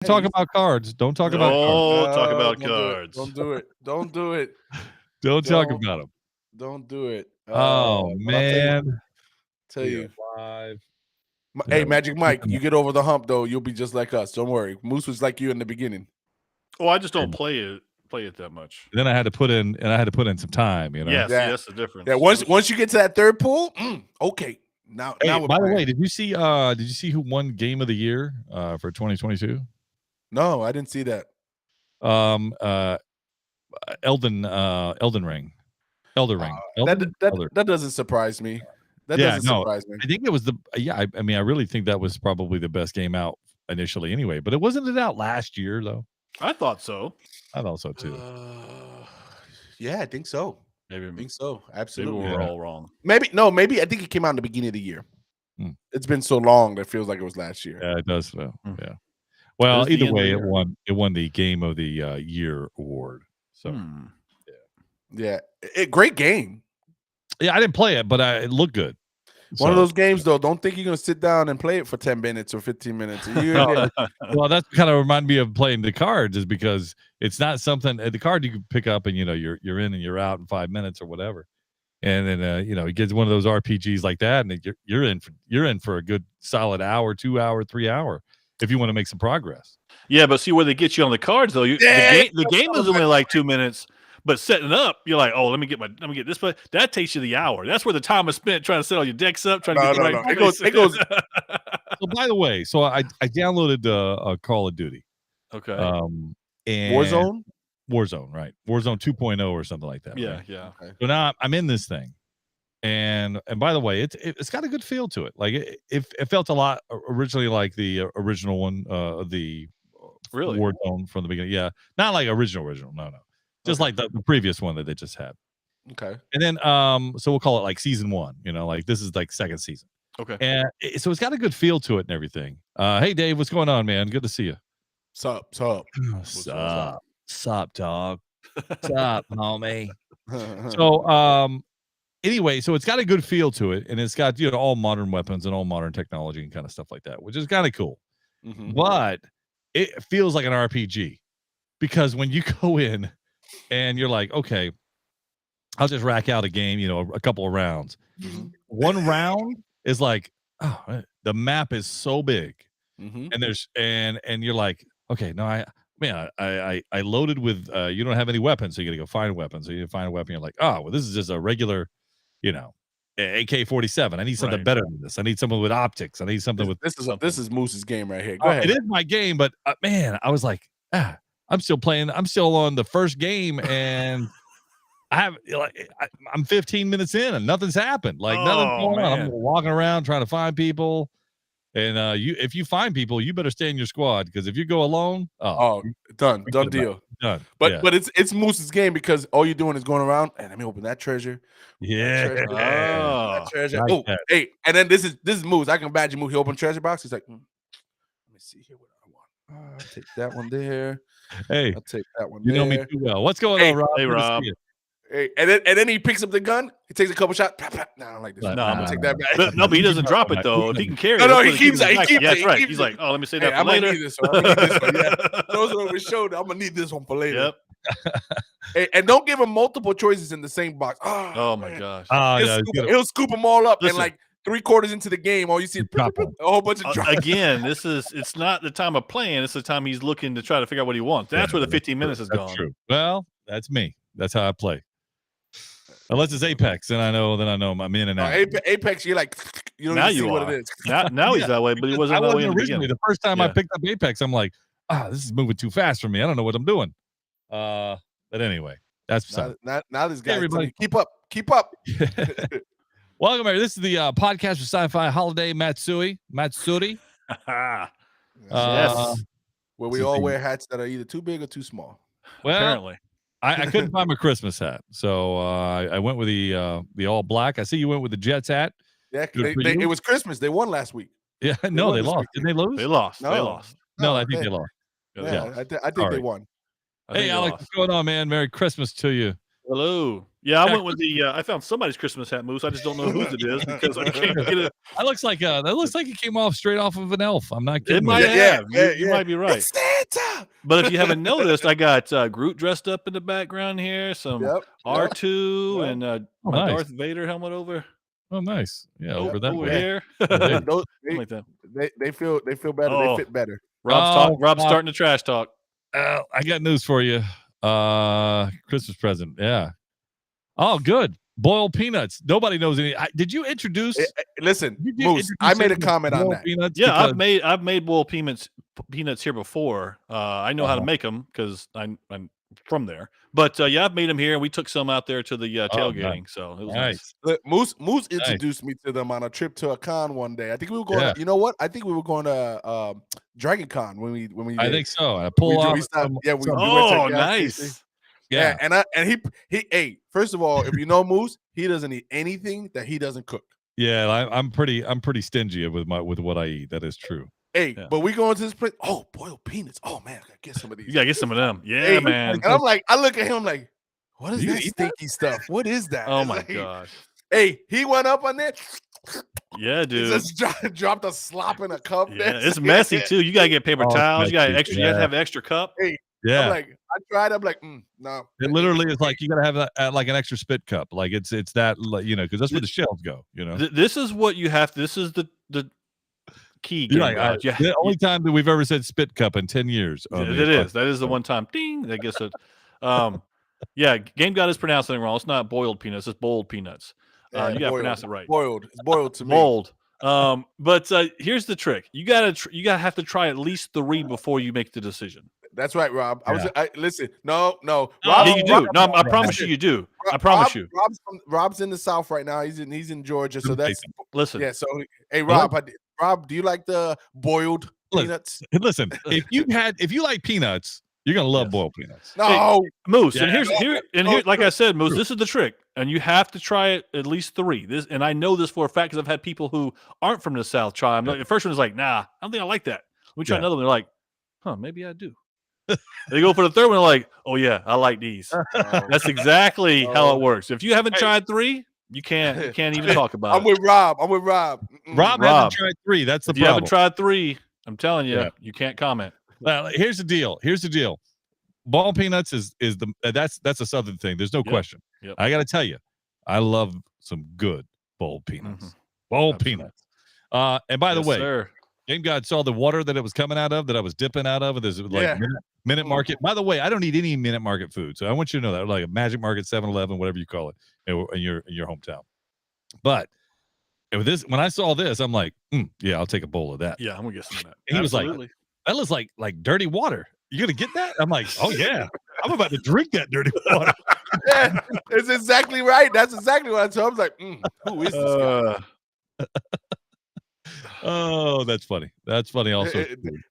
Talk about cards. Don't talk about cards. Oh, talk about don't cards. Don't do it. Don't do it. Don't talk about them. Don't do it. Oh, man. Tell you. 5. Hey, Magic Mike, you get over the hump though. You'll be just like us. Don't worry. Moose was like you in the beginning. Oh, I just don't play it that much. Then I had to put in some time. You know. Yes, that's the difference. Yeah. Once you get to that third pool, okay. Now, by the way, did you see who won Game of the Year for 2022? No, I didn't see that. Elden Ring. That doesn't surprise me. That doesn't surprise me. I think it was I mean, I really think that was probably the best game out initially anyway, but wasn't it out last year though? I thought so. I thought so too. Yeah, I think so. Maybe I think so. Absolutely. Maybe we're all wrong. Maybe I think it came out in the beginning of the year. It's been so long that it feels like it was last year. Yeah, it does. Yeah. Well, either way, it won the Game of the Year award. So yeah, great game. Yeah, I didn't play it, but it looked good. One of those games, though. Don't think you're gonna sit down and play it for 10 minutes or 15 minutes. Well, that's kind of remind me of playing the cards, is because it's not something. The card you can pick up and you're in and you're out in 5 minutes or whatever, and then it gets one of those RPGs like that, and you're in for a good solid hour, 2 hour, 3 hour if you want to make some progress. Yeah, but see where they get you on the cards though. The game is only like 2 minutes. But setting up, you're like, oh, let me get this. But that takes you the hour. That's where the time is spent trying to set all your decks up, trying to get the right. It goes. So by the way, I downloaded Call of Duty. Okay. And Warzone, right? Warzone 2.0 or something like that. Yeah, right? yeah. Okay. So now I'm in this thing, and by the way, it's got a good feel to it. Like it felt a lot originally like the original one, the Warzone from the beginning. Yeah, not like original. No. Just like the previous one that they just had. Okay. And then so we'll call it like season 1, like this is like second season. Okay. And so it's got a good feel to it and everything. Hey Dave, what's going on, man? Good to see you. Sup, dog. Sup, homie. So anyway, so it's got a good feel to it, and it's got all modern weapons and all modern technology and kind of stuff like that, which is kind of cool. Mm-hmm. But it feels like an RPG, because when you go in and you're like, okay, I'll just rack out a game, a couple of rounds. Mm-hmm. One round is like, oh, the map is so big. Mm-hmm. And and you're like, okay, no, I loaded with, you don't have any weapons, so you got to go find a weapon. So you find a weapon. You're like, oh, well, this is just a regular, AK-47. I need something better than this. I need something with optics. I need something with. This is Moose's game right here. Go ahead. It is my game, but man, I was like, I'm still playing. I'm still on the first game, and I'm 15 minutes in, and nothing's happened. Like nothing's going on. I'm walking around trying to find people, and if you find people, you better stay in your squad, because if you go alone, done deal. Done. But it's Moose's game, because all you're doing is going around, and let me open that treasure. That treasure. Hey, and then this is Moose. I can imagine Moose. He opened treasure box. He's like, let me see here what I want. I'll take that one there. Hey, I'll take that one. You know me too well. What's going on, Rob? Hey, Rob. Hey, and then he picks up the gun. He takes a couple shots. No, I don't like this. No, I'm gonna take that back. No, but he doesn't drop it though. If he can carry it. No, he keeps it. Yeah, that's right. He's like, oh, let me say that for later. I need this one. Yeah. Those are over shoulder. I'm gonna need this one for later. Yep. And don't give him multiple choices in the same box. Oh my gosh. He'll scoop them all up. Listen, and like 3/4 into the game, all you see is a whole bunch of drops. Again, it's not the time of playing. It's the time he's looking to try to figure out what he wants. That's where the 15 minutes is gone. True. Well, that's me. That's how I play. Unless it's Apex, then I know I'm in and out. Apex, you're like, you don't see what it is. Now he's that way, but he wasn't that way originally. The first time I picked up Apex, I'm like, this is moving too fast for me. I don't know what I'm doing. But anyway, that's now this guy. Everybody, keep up. Welcome, everybody. This is the podcast for sci-fi holiday. Matsuri. Yes. Where we all wear hats that are either too big or too small. Well, apparently. I couldn't find my Christmas hat, so I went with the all black. I see you went with the Jets hat. Yeah, it was Christmas. They won last week. Yeah, they lost. Did they lose? They lost. No, I think they lost. Yeah, I think they won. Hey, Alex, what's going on, man? Merry Christmas to you. Hello. Yeah, I went with the. I found somebody's Christmas hat, Moose. I just don't know whose it is because I can't get it. That looks like it came off straight off of an elf. I'm not kidding. It might you. have. You might be right. It's Santa. But if you haven't noticed, I got Groot dressed up in the background here. Some R2 and my nice. Darth Vader helmet over. Oh, nice. Yeah, over that over way. here. Those, like that. They feel better. Oh. They fit better. Rob's starting to trash talk. I got news for you. Christmas present. Yeah. Oh, good. Boiled peanuts. Nobody knows any. Did you introduce? Listen, Moose, I made a comment on that. Peanuts Yeah, because, I've made boiled peanuts here before. I know how to make them because I'm from there. But yeah, I've made them here, and we took some out there to the tailgating. Nice. So it was Nice. Look, Moose introduced me to them on a trip to a con one day. I think we were going. Yeah. You know what? I think we were going to Dragon Con when we. I think so. I pull off. We stopped, yeah, we went to Oh, a gas nice. station. Yeah. And he hey, first of all, if you know Moose, he doesn't eat anything that he doesn't cook. Yeah, I'm pretty stingy with what I eat. That is true. Hey, Yeah. but we go into this place. Oh, boiled peanuts. Oh man, I gotta get some of these. You gotta get some of them. Yeah, Hey, man. And I'm like, I look at him like, what is You that eat stinky stuff? What is that? Oh It's my like, gosh. Hey, he went up on there. Yeah, He dude. just dropped a slop in a cup. Yeah, it's messy too. You gotta get paper Oh, it's towels. You got messy. extra. You have to have an extra cup. Yeah. I'm like, I tried. I'm like, no. It literally is like you gotta have like an extra spit cup. Like it's that, because that's where the shells go. This is what you have. This is the key. You're Game like, God. the only time that we've ever said spit cup in 10 years. That is the one time. Ding. That gets it. Yeah. Game God is pronouncing it wrong. It's not boiled peanuts. It's boiled peanuts. You gotta boiled. pronounce it right. Boiled. It's boiled to me. Bold. But here's the trick. You gotta have to try at least 3 before you make the decision. That's right, Rob. Listen. No. Yeah, Rob, you do. No, I promise you do. I promise you. Rob's in the South right now. He's in Georgia. So that's Listen. yeah. So hey, Rob. Rob, do you like the boiled peanuts? Listen, if you like peanuts, you're gonna love boiled peanuts. No, Moose. Yeah. And here, like I said, Moose, this is the trick. And you have to try it at least 3. And I know this for a fact because I've had people who aren't from the South try them. The first one is like, nah, I don't think I like that. We try another one. They're like, huh, maybe I do. They go for the third one. They're like, oh yeah, I like these. That's exactly how it works. If you haven't tried 3, you can't even talk about I'm with Rob. Rob hasn't tried 3. That's the If you problem. haven't tried 3, I'm telling you, Yeah. you can't comment. Well, here's the deal. Boiled peanuts is that's a Southern thing. There's no question. Yep. I got to tell you, I love some good boiled peanuts. Boiled peanuts. And by the way, sir. Game God saw the water that it was coming out of, that I was dipping out of. There's like Minute Market. By the way, I don't eat any Minute Market food, so I want you to know that, like a Magic Market, 7-Eleven, whatever you call it, in your hometown. But with this, when I saw this, I'm like, yeah, I'll take a bowl of that. Yeah, I'm gonna get some of that. And he was like, that looks like dirty water. You gonna get that? I'm like, oh yeah, I'm about to drink that dirty water. Yeah, it's exactly right. That's exactly what I told him. I was like, who is this guy? Oh, that's funny. That's funny. Also,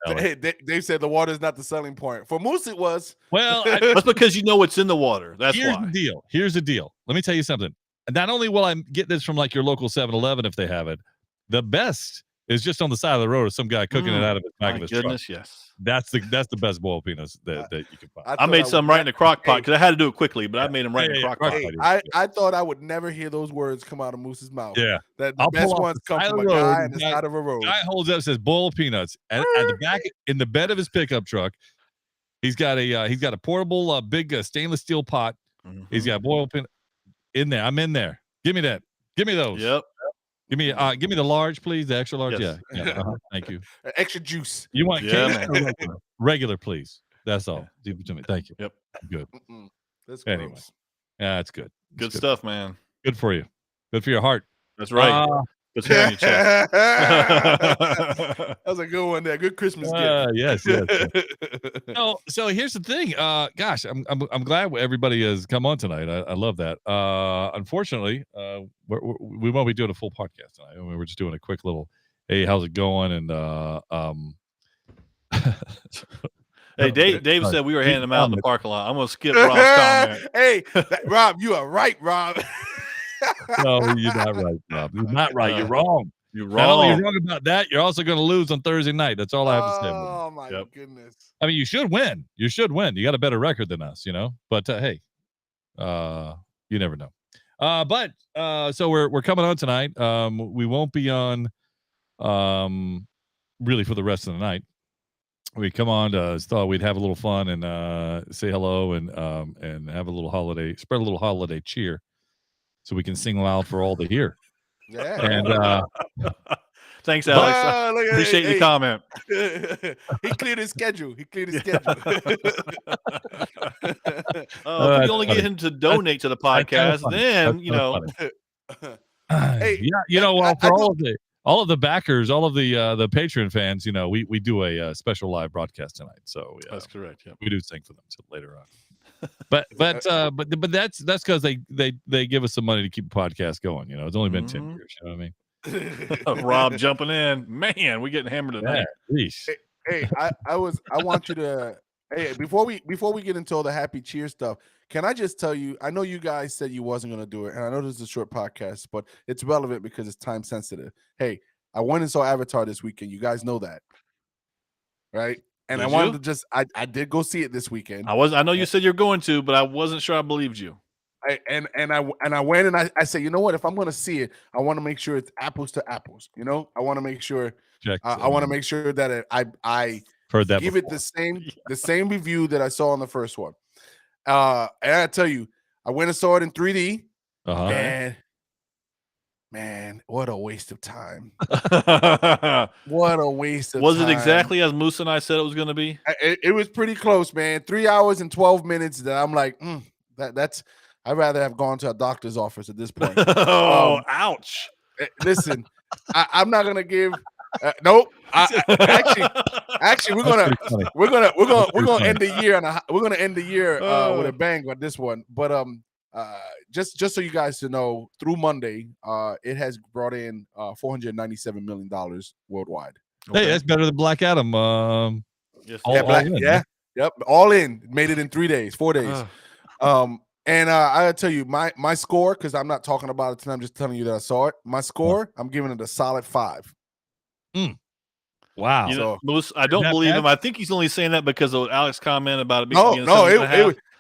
hey, Dave said the water is not the selling point. For Moose, it was. Well, that's because you know what's in the water. That's here's why. the deal. Here's the deal. Let me tell you something. Not only will I get this from like your local 7-Eleven if they have it, the best is just on the side of the road or some guy cooking it out of his back of his truck. Yes. That's the best boiled peanuts that you can find. I made some right in the crock pot because I had to do it quickly, but I made them right in the crock pot. Hey, I thought I would never hear those words come out of Moose's mouth. Yeah. That the best ones come from a guy on the side of a road. Guy holds up, says boiled peanuts. At the back in the bed of his pickup truck, he's got a portable big stainless steel pot. He's got boiled peanut in there. I'm in there. Give me that. Give me those. Yep. Give me the large, please. The extra large. Yes. Yeah. Thank you. Extra juice. You want man. regular, please. That's all. Give it to me. Thank you. Yep. Good. That's anyway. gross. Yeah, that's good. Good stuff, man. Good for you. Good for your heart. That's right. Put hair on your chest. That was a good one there. Good Christmas gift. Yes. So here's the thing. Gosh, I'm glad everybody has come on tonight. I love that. Unfortunately, we won't be doing a full podcast tonight. We're just doing a quick little, hey, how's it going? And hey, Dave said we were handing them out in the parking lot. I'm gonna skip Rob's comment. Hey, Rob, you are right, Rob. No, you're not right, Rob. You're not right. You're wrong. You're wrong. Not only you're wrong about that, you're also going to lose on Thursday night. That's all I have to say. Oh my goodness! I mean, you should win. You should win. You got a better record than us, But hey, You never know. But so we're coming on tonight. We won't be on really for the rest of the night. We come on to thought we'd have a little fun and say hello and have a little holiday, spread a little holiday cheer, so we can sing loud for all to hear. Yeah. And thanks, Alex. Appreciate the comment. He cleared his schedule. Could you only get him to donate to the podcast? Then Hey, well, for all of the backers, all of the Patreon fans, we do a special live broadcast tonight. So that's correct. Yeah, we do sing for them later on. But that's because they give us some money to keep the podcast going. It's only been 10 years. You know what I mean? Rob jumping in, man. We getting hammered tonight. Hey, I want you to. Hey, before we get into all the happy cheer stuff, can I just tell you? I know you guys said you wasn't going to do it, and I know this is a short podcast, but it's relevant because it's time sensitive. Hey, I went and saw Avatar this weekend. You guys know that, right? And I wanted to just. I did go see it this weekend. I know you said you're going to, but I wasn't sure I believed you. I went and I said, you know what? If I'm going to see it, I want to make sure it's apples to apples. I want to make sure. I want to make sure that I heard that give before. it the same review that I saw on the first one. And I tell you, I went and saw it in 3D, and man, what a waste of time! What a waste of time! Was it exactly as Moose and I said it was going to be? It was pretty close, man. 3 hours and 12 minutes. That I'm like, that's. I'd rather have gone to a doctor's office at this point. Ouch! Listen, I'm not gonna give. Nope. Actually, we're gonna end the year with a bang on this one. But just so you guys to know, through Monday, it has brought in $497 million worldwide. Okay. Hey, that's better than Black Adam. Yep, all in. Made it in 4 days. And I gotta tell you, my score, because I'm not talking about it tonight, I'm just telling you that I saw it. My score, I'm giving it a solid 5. Wow. Moose, I don't believe him. I think he's only saying that because of Alex's comment about it being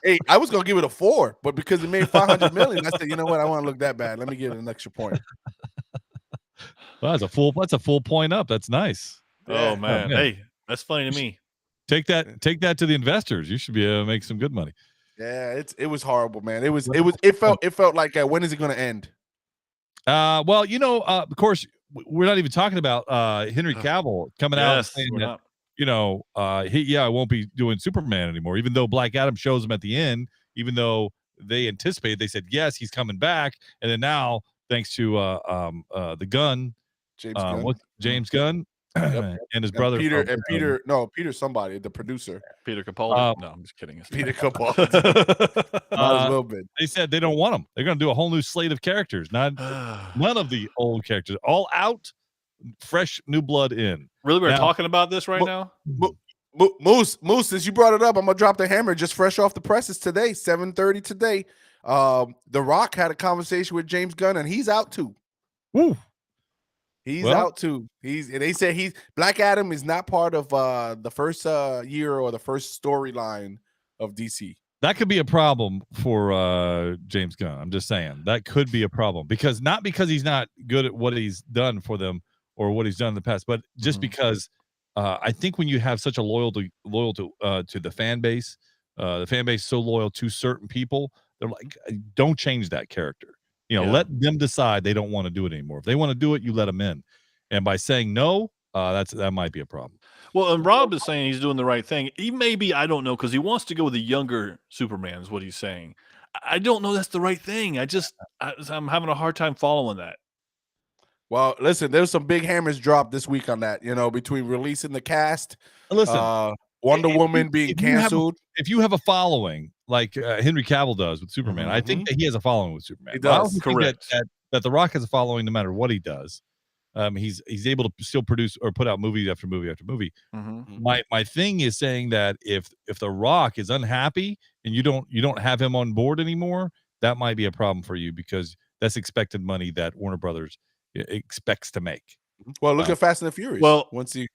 hey, I was gonna give it a 4, but because it made $500 million, I said, you know what, I want to look that bad. Let me give it an extra point. Well, that's a full point up. That's nice. Oh man. Hey, that's funny to me. Take that to the investors. You should be able to make some good money. Yeah, it was horrible, man. It felt like when is it going to end? Well, of course, we're not even talking about Henry Cavill coming out and saying that, I won't be doing Superman anymore, even though Black Adam shows him at the end, even though they anticipated, they said, yes, he's coming back. And then now, thanks to the Gunn, James Gunn, and his brother Peter somebody, the producer, Peter Capaldi. No, I'm just kidding. It's Peter Capaldi. They said they don't want him. They're going to do a whole new slate of characters, none of the old characters, all out, fresh new blood in. Really, we're talking about this right now. Moose, since you brought it up, I'm gonna drop the hammer. Just fresh off the presses today, 7:30 today. The Rock had a conversation with James Gunn, and he's out too. Woo. He's out too. They said Black Adam is not part of the first year or the first storyline of DC. That could be a problem for James Gunn. I'm just saying that could be a problem because he's not good at what he's done for them or what he's done in the past, but just because I think when you have such a loyal to the fan base is so loyal to certain people, they're like, don't change that character. Let them decide they don't want to do it anymore. If they want to do it, you let them in. And by saying no, that might be a problem. Well, and Rob is saying he's doing the right thing. He maybe, I don't know, because he wants to go with a younger Superman is what he's saying. I don't know that's the right thing. I'm having a hard time following that. Well, listen, there's some big hammers dropped this week on that, between releasing the cast. Listen, Wonder Woman being canceled. If you have a following like Henry Cavill does with Superman, I think that he has a following with Superman. He does. Correct. That The Rock has a following no matter what he does. He's able to still produce or put out movie after movie after movie. My thing is saying that if The Rock is unhappy and you don't have him on board anymore, that might be a problem for you because that's expected money that Warner Brothers expects to make. Well, look at Fast and the Furious. Well, once he,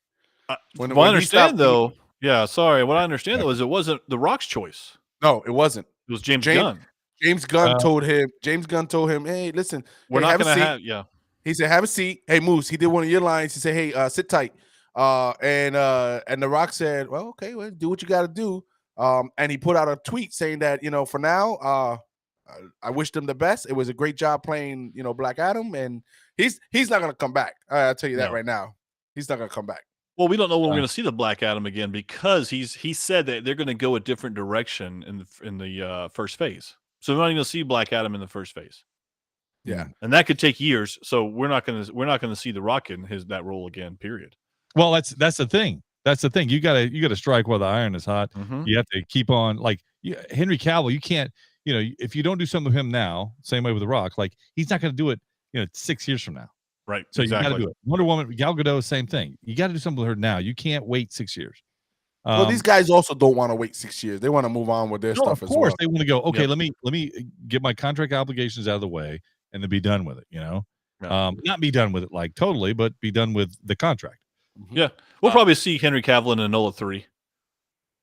what I understand though, what I understand though is it wasn't The Rock's choice. No, it wasn't. It was James Gunn. James Gunn told him, hey, listen, we're not going to have. He said, have a seat. Hey, Moose, he did one of your lines. He said, hey, sit tight. And The Rock said, well, okay, well, do what you got to do. And he put out a tweet saying that, for now, I wish them the best. It was a great job playing, Black Adam, and he's not going to come back. I'll tell you that right now. He's not going to come back. Well, we don't know when we're going to see the Black Adam again because he said that they're going to go a different direction in the first phase. So we're not even going to see Black Adam in the first phase. Yeah, and that could take years. So we're not going to see the Rock in that role again. Period. Well, that's the thing. That's the thing. You gotta strike while the iron is hot. Mm-hmm. You have to keep on. Like Henry Cavill, you can't. If you don't do something with him now, same way with the Rock, like he's not going to do it. 6 years from now. Right. So exactly. you got to do it. Wonder Woman, Gal Gadot, same thing. You got to do something with her now. You can't wait 6 years. Well, these guys also don't want to wait 6 years. They want to move on with their stuff as well. Of course, they want to go. Okay, let me get my contract obligations out of the way and then be done with it. Not be done with it like totally, but be done with the contract. Yeah, we'll probably see Henry Cavill in Enola 3.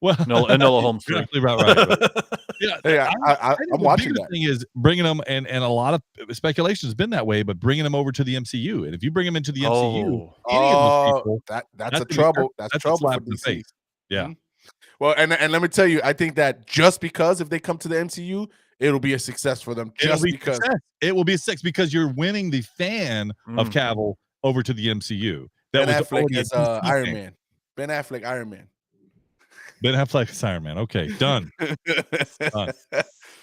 Well, Enola Holmes 3. Right. Yeah, I'm watching that. Thing is bringing them, and a lot of speculation has been that way, but bringing them over to the MCU, and if you bring them into the MCU, that's a trouble. That's trouble for DC. Yeah. Mm-hmm. Well, and let me tell you, I think that just because if they come to the MCU, it'll be a success for them. Just because it will be a success because you're winning the fan of Cavill over to the MCU. Ben Affleck is Iron Man. Ben Affleck, Iron Man. Ben Affleck's Iron Man. Okay, done. Done.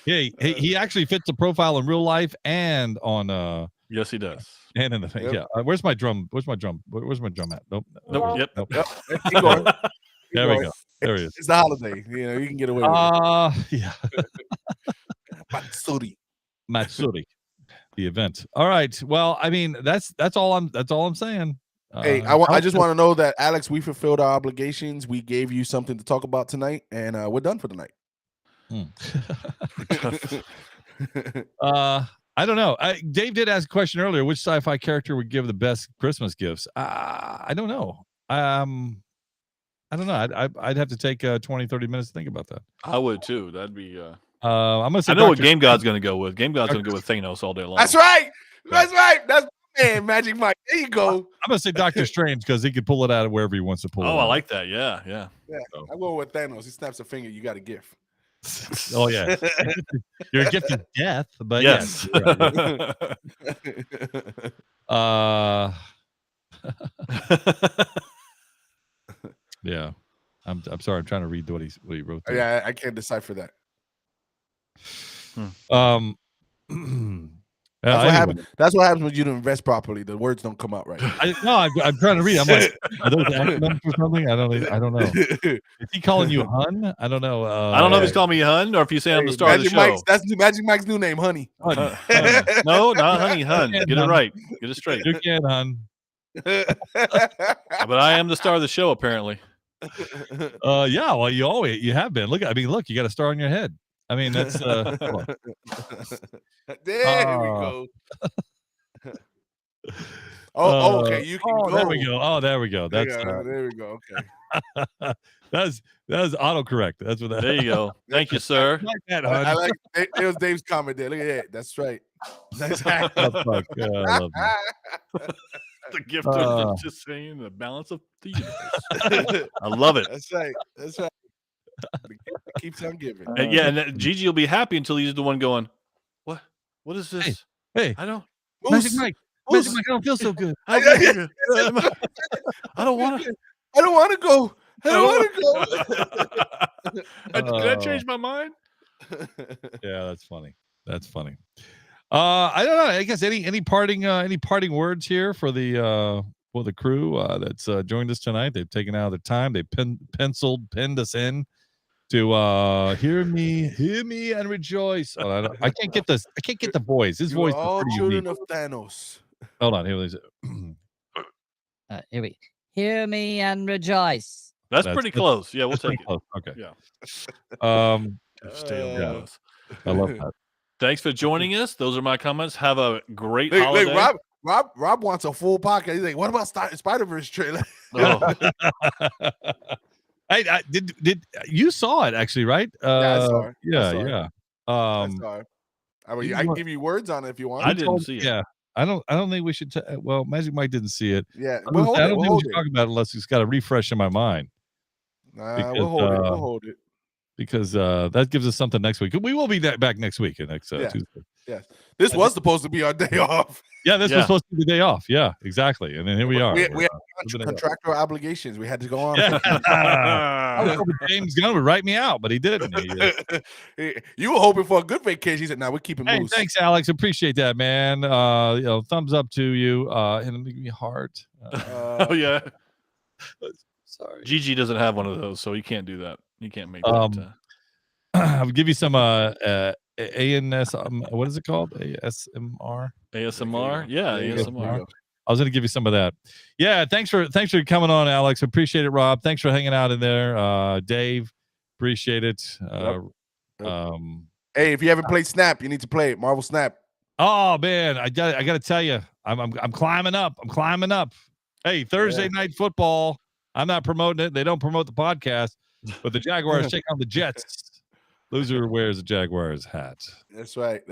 He actually fits the profile in real life and on. Yes, he does. And in the thing, yeah. Where's my drum? Where's my drum at? Nope. Yep. Keep going. There we go. There he is. It's the holiday. You can get away with it. Yeah. Matsuri. The event. All right. Well, I mean, that's all I'm saying. Hey, I just want to know that, Alex, we fulfilled our obligations. We gave you something to talk about tonight, and we're done for the night. I don't know. Dave did ask a question earlier. Which sci-fi character would give the best Christmas gifts? I don't know. I don't know. I'd have to take 20, 30 minutes to think about that. I would too. That'd be. I'm gonna say I know what Game God's going to go with. Game God's going to go with Thanos all day long. That's right. That's right. That's man, Magic Mike. There you go. I'm gonna say Doctor Strange because he can pull it out of wherever he wants to pull it. Oh, I like that. Yeah. I go with Thanos. He snaps a finger. You got a gift. Oh yeah, you're a gift of death, but yes. Yeah, I'm sorry. I'm trying to read what he wrote there. Yeah, I can't decipher that. That's what happens when you don't invest properly. The words don't come out right. I'm trying to read. I'm like, are those acronyms or something? I don't know. Is he calling you hun? I don't know. I don't know if he's calling me hun or if he's saying I'm the star of the show. That's Magic Mike's new name, Honey. No, not Honey, hun. Get it right. Get it straight. You can, hun. But I am the star of the show, apparently. Yeah. Well, you have been. Look, you got a star on your head. I mean, that's there we go. Okay. You can go. There we go. Oh, there we go. That's there we go. Okay. That was autocorrect. That's what that. There you go. Thank you, sir. Like that, I like it. It was Dave's comment there. Look at that. That's right. That's right. Oh, fuck. I love that. The gift of just saying the balance of the universe. I love it. That's right. It keeps on giving. And Gigi will be happy until he's the one going, What is this? Hey. I don't. Magic Mike, I don't feel so good. I don't want to. I don't want to go. Did I change my mind? Yeah, that's funny. I don't know. I guess any parting words here for the crew that's joined us tonight. They've taken out their time. They pinned us in to hear me and rejoice. Oh, I can't get this. I can't get the voice. His voice. All children of Thanos. Hold on. Here we hear me and rejoice. That's pretty close. Yeah, we'll take it. Close. Okay. Yeah. Yeah. I love that. Thanks for joining us. Those are my comments. Have a great holiday. Rob wants a full podcast. He's like, what about Spider-Verse trailer? Oh. Did you saw it actually, right? Yeah, I saw it. Yeah. I saw it. I mean, I can give you words on it if you want. I didn't see it. Yeah. I don't think we should. Well, Magic Mike didn't see it. Yeah, I don't think we should talk about it unless it's got a refresh in my mind. We'll hold it. We'll hold it because that gives us something next week. We will be back next week, next Tuesday. Yes, this was supposed to be our day off. Yeah, this was supposed to be the day off. Yeah, exactly. And then here we are. We had contractual obligations. We had to go on. I was hoping James Gunn would write me out, but he didn't. You were hoping for a good vacation. He said, "Now we're keeping loose." Thanks, Alex. Appreciate that, man. Thumbs up to you. And give me a heart. Oh yeah. Sorry. Gigi doesn't have one of those, so he can't do that. He can't make that. I'll give you some ANS. What is it called? ASMR. ASMR. Yeah, ASMR. I was going to give you some of that. Yeah, thanks for coming on, Alex. Appreciate it, Rob. Thanks for hanging out in there, Dave. Appreciate it. Hey, if you haven't played Snap, you need to play it. Marvel Snap. Oh man, I got to tell you, I'm climbing up. I'm climbing up. Hey, Thursday night football. I'm not promoting it. They don't promote the podcast, but the Jaguars take on the Jets. Loser wears a Jaguars hat. That's right.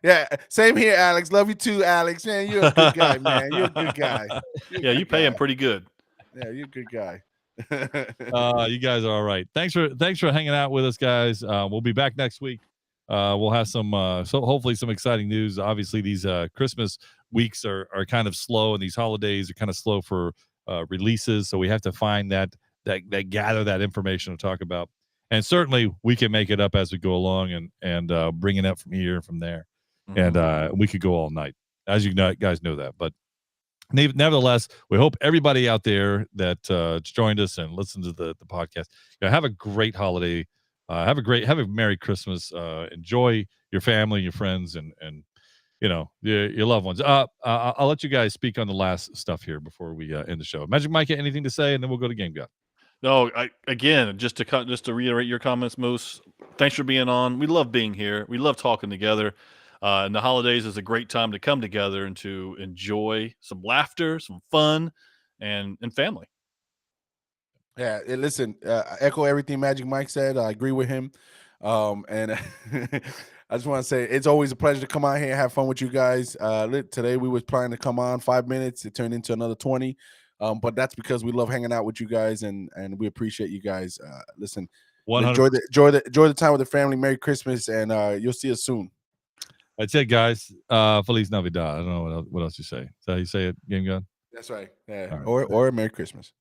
Yeah, same here, Alex. Love you too, Alex. Man, you're a good guy, man. You're a good guy. You pay him pretty good. Yeah, you're a good guy. You guys are all right. Thanks for hanging out with us, guys. We'll be back next week. We'll have some hopefully some exciting news. Obviously, these Christmas weeks are kind of slow, and these holidays are kind of slow for releases. So we have to find that gather that information to talk about. And certainly we can make it up as we go along and bring it up from here and from there. Mm-hmm. And we could go all night, as you guys know that. But nevertheless, we hope everybody out there that joined us and listened to the podcast, have a great holiday. Have a Merry Christmas. Enjoy your family, your friends, and your loved ones. I'll let you guys speak on the last stuff here before we end the show. Magic Mike, anything to say, and then we'll go to Game Guy. No, again, just to reiterate your comments, Moose. Thanks for being on. We love being here. We love talking together. And the holidays is a great time to come together and to enjoy some laughter, some fun, and family. Yeah, listen, echo everything Magic Mike said. I agree with him. And I just want to say it's always a pleasure to come out here and have fun with you guys. Today we was planning to come on 5 minutes. It turned into another 20. But that's because we love hanging out with you guys and we appreciate you guys. Listen, 100%. enjoy the time with the family. Merry Christmas, and you'll see us soon. That's it, guys. Feliz Navidad. I don't know what else you say. Is that how you say it, Game Gun? That's right. Yeah. Right. Or Merry Christmas.